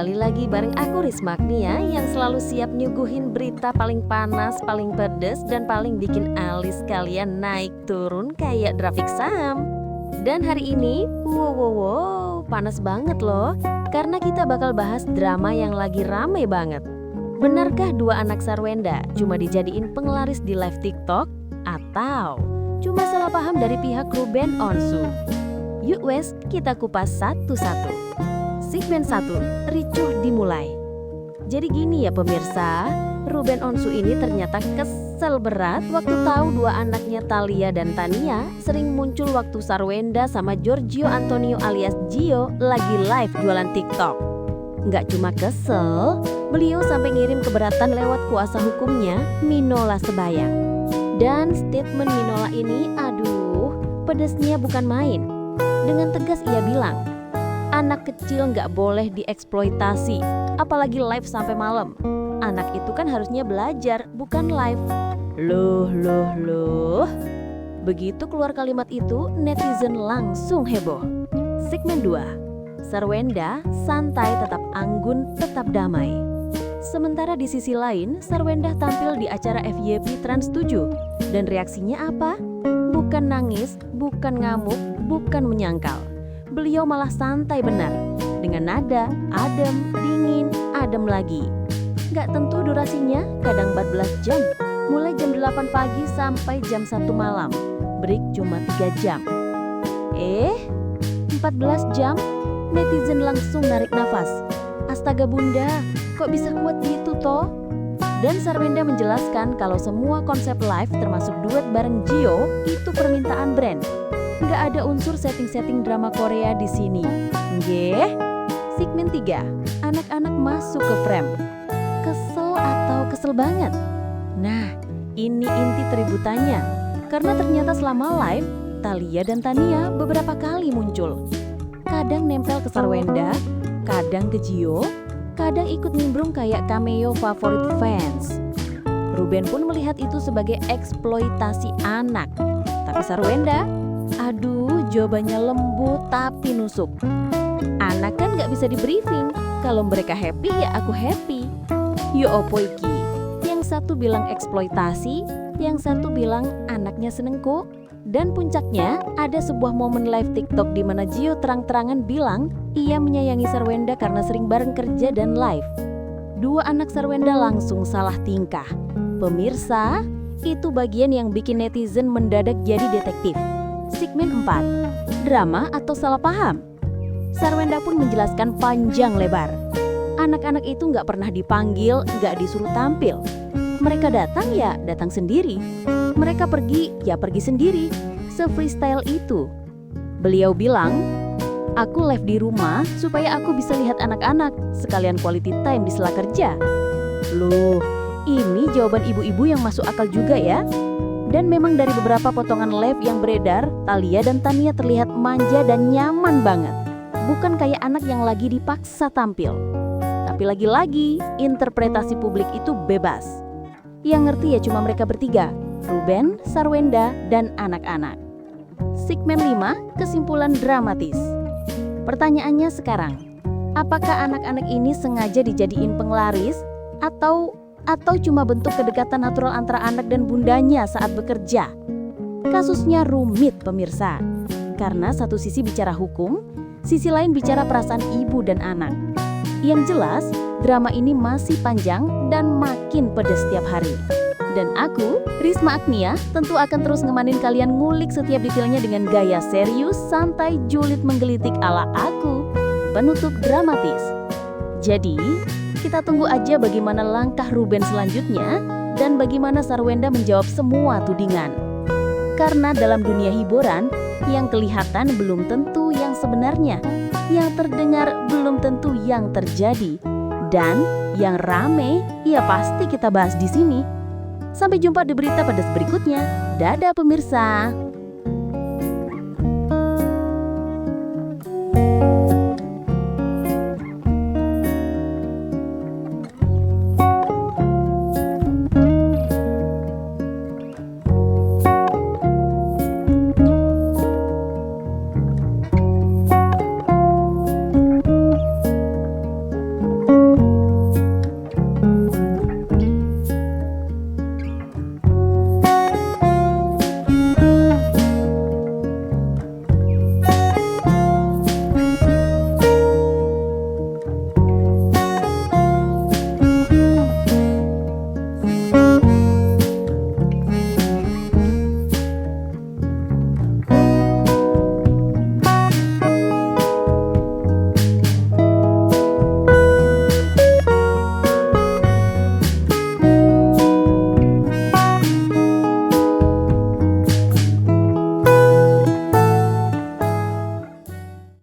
kembali lagi bareng aku Risma Agnia yang selalu siap nyuguhin berita paling panas, paling pedes, dan paling bikin alis kalian naik turun kayak grafik saham. Dan hari ini, wow, panas banget loh, karena kita bakal bahas drama yang lagi rame banget. Benarkah dua anak Sarwenda cuma dijadiin penglaris di live TikTok? Atau cuma salah paham dari pihak Ruben Onsu? Yuk wes, kita kupas satu-satu. Segmen 1, ricuh dimulai. Jadi gini ya pemirsa, Ruben Onsu ini ternyata kesel berat waktu tahu dua anaknya Thalia dan Tania sering muncul waktu Sarwenda sama Giorgio Antonio alias Gio lagi live jualan TikTok. Nggak cuma kesel, beliau sampai ngirim keberatan lewat kuasa hukumnya, Minola Sebayang. Dan statement Minola ini, aduh, pedesnya bukan main. Dengan tegas ia bilang, anak kecil nggak boleh dieksploitasi, apalagi live sampai malam. Anak itu kan harusnya belajar, bukan live. Loh. Begitu keluar kalimat itu, netizen langsung heboh. Segmen 2, Sarwenda santai tetap anggun, tetap damai. Sementara di sisi lain, Sarwenda tampil di acara FYP Trans 7. Dan reaksinya apa? Bukan nangis, bukan ngamuk, bukan menyangkal. Beliau malah santai benar, dengan nada adem, dingin, adem lagi. Gak tentu durasinya, kadang 14 jam, mulai jam 8 pagi sampai jam 1 malam. Break cuma 3 jam. 14 jam? Netizen langsung narik nafas. Astaga bunda, kok bisa kuat gitu toh? Dan Sarwenda menjelaskan kalau semua konsep live termasuk duet bareng Gio itu permintaan brand. Nggak ada unsur setting-setting drama Korea di sini. Nggih. Segmen 3, anak-anak masuk ke frame. Kesel atau kesel banget? Nah, ini inti keributannya. Karena ternyata selama live, Thalia dan Tania beberapa kali muncul. Kadang nempel ke Sarwenda, kadang ke Gio, kadang ikut nimbrung kayak cameo favorit fans. Ruben pun melihat itu sebagai eksploitasi anak. Tapi Sarwenda, aduh, jawabannya lembut tapi nusuk. Anak kan gak bisa di briefing. Kalau mereka happy ya aku happy. Yo opo iki. Yang satu bilang eksploitasi, yang satu bilang anaknya seneng kok. Dan puncaknya ada sebuah momen live TikTok di mana Gio terang-terangan bilang ia menyayangi Sarwenda karena sering bareng kerja dan live. Dua anak Sarwenda langsung salah tingkah. Pemirsa, itu bagian yang bikin netizen mendadak jadi detektif. Segmen 4, drama atau salah paham? Sarwenda pun menjelaskan panjang lebar. Anak-anak itu nggak pernah dipanggil, nggak disuruh tampil. Mereka datang ya datang sendiri. Mereka pergi ya pergi sendiri. Se-freestyle itu. Beliau bilang, aku live di rumah supaya aku bisa lihat anak-anak, sekalian quality time di sela kerja. Loh, ini jawaban ibu-ibu yang masuk akal juga ya. Dan memang dari beberapa potongan live yang beredar, Thalia dan Tania terlihat manja dan nyaman banget. Bukan kayak anak yang lagi dipaksa tampil. Tapi lagi-lagi, interpretasi publik itu bebas. Yang ngerti ya cuma mereka bertiga, Ruben, Sarwenda, dan anak-anak. Segmen 5, kesimpulan dramatis. Pertanyaannya sekarang, apakah anak-anak ini sengaja dijadiin penglaris atau cuma bentuk kedekatan natural antara anak dan bundanya saat bekerja? Kasusnya rumit pemirsa, karena satu sisi bicara hukum, sisi lain bicara perasaan ibu dan anak. Yang jelas, drama ini masih panjang dan makin pedas setiap hari. Dan aku, Risma Agnia, tentu akan terus ngemanin kalian ngulik setiap detailnya dengan gaya serius, santai, julid menggelitik ala aku. Penutup dramatis. Jadi, kita tunggu aja bagaimana langkah Ruben selanjutnya dan bagaimana Sarwenda menjawab semua tudingan. Karena dalam dunia hiburan, yang kelihatan belum tentu yang sebenarnya, yang terdengar belum tentu yang terjadi, dan yang rame ya pasti kita bahas di sini. Sampai jumpa di berita pedas berikutnya. Dadah pemirsa.